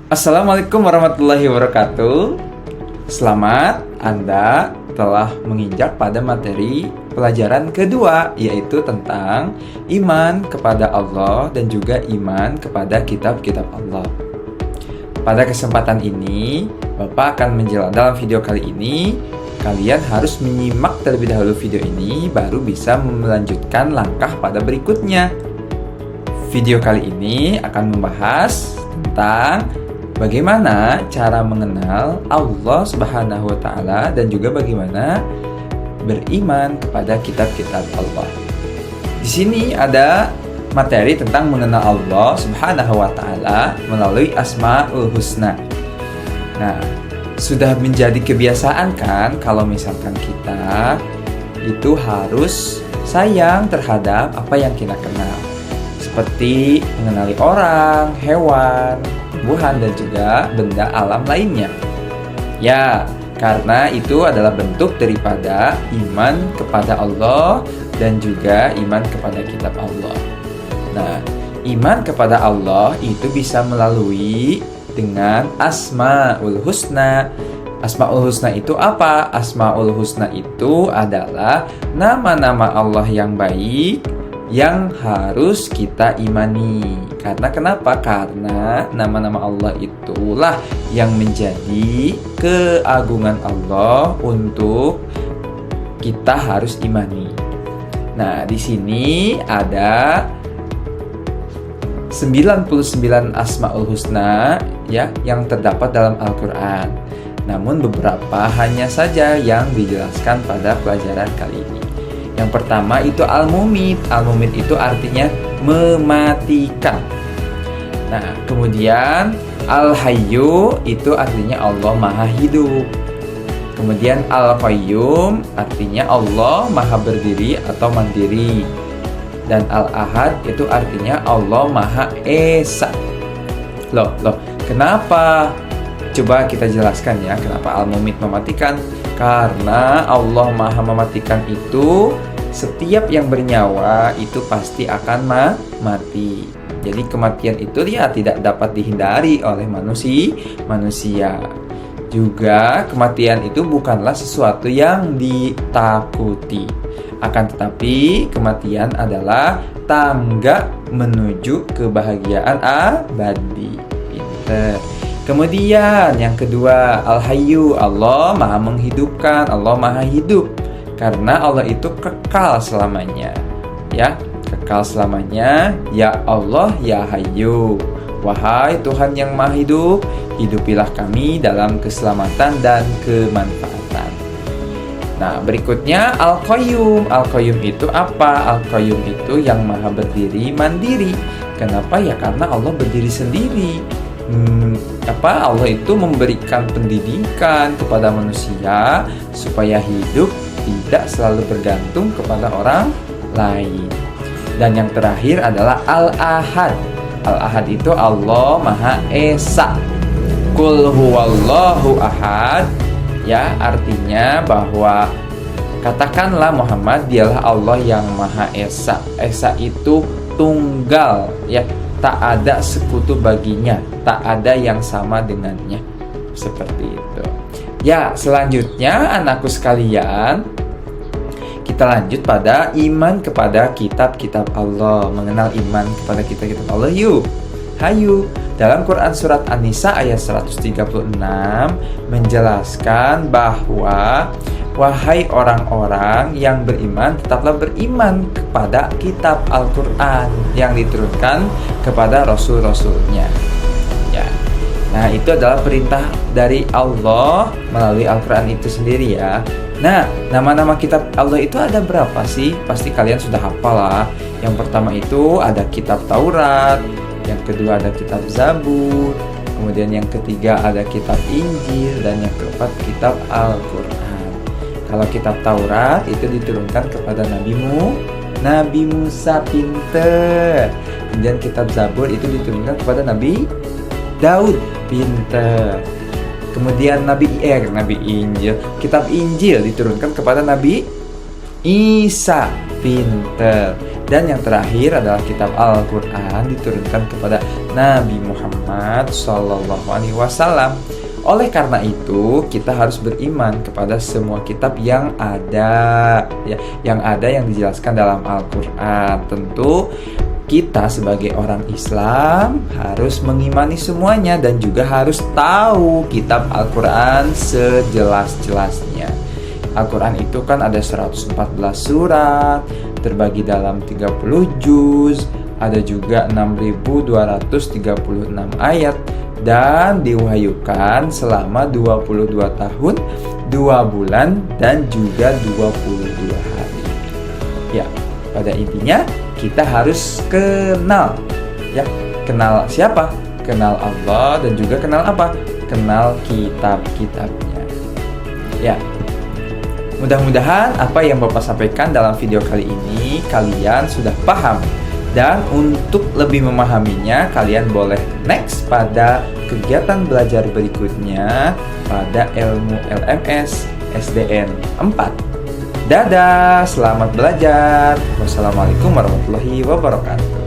Assalamualaikum warahmatullahi wabarakatuh. Selamat, Anda telah menginjak pada materi pelajaran kedua, yaitu tentang iman kepada Allah dan juga iman kepada kitab-kitab Allah. Pada kesempatan ini, Bapak akan menjelaskan dalam video kali ini. Kalian harus menyimak terlebih dahulu video ini, baru bisa melanjutkan langkah pada berikutnya. Video kali ini akan membahas tentang bagaimana cara mengenal Allah Subhanahu wa Ta'ala dan juga bagaimana beriman kepada kitab-kitab Allah. Di sini ada materi tentang mengenal Allah Subhanahu wa Ta'ala melalui Asmaul Husna. Nah, sudah menjadi kebiasaan kan kalau misalkan kita itu harus sayang terhadap apa yang kita kenal. Seperti mengenali orang, hewan, tumbuhan, dan juga benda alam lainnya. Ya, karena itu adalah bentuk daripada iman kepada Allah dan juga iman kepada kitab Allah. Nah, iman kepada Allah itu bisa melalui dengan Asmaul Husna. Asmaul Husna itu apa? Asmaul Husna itu adalah nama-nama Allah yang baik yang harus kita imani. Karena kenapa? Karena nama-nama Allah itulah yang menjadi keagungan Allah untuk kita harus imani. Nah, di sini ada 99 Asmaul Husna ya yang terdapat dalam Al-Qur'an. Namun beberapa hanya saja yang dijelaskan pada pelajaran kali ini. Yang pertama itu Al-Mumit. Al-Mumit itu artinya mematikan. Nah, kemudian Al-Hayyu itu artinya Allah Maha Hidup. Kemudian Al-Qayyum artinya Allah Maha Berdiri atau Mandiri. Dan Al-Ahad itu artinya Allah Maha Esa. Loh, kenapa? Coba kita jelaskan ya, kenapa Al-Mumit mematikan? Karena Allah Maha Mematikan itu setiap yang bernyawa itu pasti akan mati. Jadi kematian itu ya tidak dapat dihindari oleh manusia. Juga kematian itu bukanlah sesuatu yang ditakuti. Akan tetapi kematian adalah tangga menuju kebahagiaan abadi. Pinter. Kemudian yang kedua, Al-Hayyu, Allah Maha Menghidupkan, Allah Maha Hidup. Karena Allah itu kekal selamanya. Ya, kekal selamanya. Ya Allah, ya Hayyu. Wahai Tuhan yang Maha Hidup, hidupilah kami dalam keselamatan dan kemanfaatan. Nah, berikutnya Al-Qayyum. Al-Qayyum itu apa? Al-Qayyum itu yang Maha Berdiri Mandiri. Kenapa? Ya karena Allah berdiri sendiri. Allah itu memberikan pendidikan kepada manusia supaya hidup tidak selalu bergantung kepada orang lain. Dan yang terakhir adalah Al-Ahad. Al-Ahad itu Allah Maha Esa. Qul huwallahu ahad. Ya, artinya bahwa katakanlah Muhammad, dialah Allah yang Maha Esa. Esa itu tunggal, ya. Tak ada sekutu baginya, tak ada yang sama dengannya. Seperti itu. Ya, selanjutnya anakku sekalian, kita lanjut pada iman kepada kitab-kitab Allah. Mengenal iman kepada kitab-kitab Allah yuk. Hayu. Dalam Quran surat An-Nisa ayat 136 menjelaskan bahwa wahai orang-orang yang beriman, tetaplah beriman kepada kitab Al-Quran yang diturunkan kepada Rasul-Rasulnya. Ya. Nah, itu adalah perintah dari Allah melalui Al-Quran itu sendiri ya. Nah, nama-nama kitab Allah itu ada berapa sih? Pasti kalian sudah hafal lah. Yang pertama itu ada kitab Taurat, yang kedua ada kitab Zabur, kemudian yang ketiga ada kitab Injil, dan yang keempat kitab Al-Quran. Kalau kitab Taurat itu diturunkan kepada Nabi Musa, pinter. Kemudian kitab Zabur itu diturunkan kepada Nabi Daud, pinter. Kemudian kitab Injil diturunkan kepada Nabi Isa, pinter. Dan yang terakhir adalah kitab Al-Quran diturunkan kepada Nabi Muhammad SAW. Oleh karena itu, kita harus beriman kepada semua kitab yang ada, yang dijelaskan dalam Al-Quran. Tentu kita sebagai orang Islam harus mengimani semuanya dan juga harus tahu kitab Al-Quran sejelas-jelasnya. Al-Quran itu kan ada 114 surat, terbagi dalam 30 juz, ada juga 6.236 ayat, dan diwahyukan selama 22 tahun, 2 bulan, dan juga 22 hari. Ya, pada intinya kita harus kenal, ya, kenal siapa? Kenal Allah dan juga kenal apa? Kenal kitab-kitabnya. Ya, mudah-mudahan apa yang Bapak sampaikan dalam video kali ini kalian sudah paham. Dan untuk lebih memahaminya, kalian boleh next pada kegiatan belajar berikutnya pada ilmu LMS SDN 4. Dadah, selamat belajar. Wassalamualaikum warahmatullahi wabarakatuh.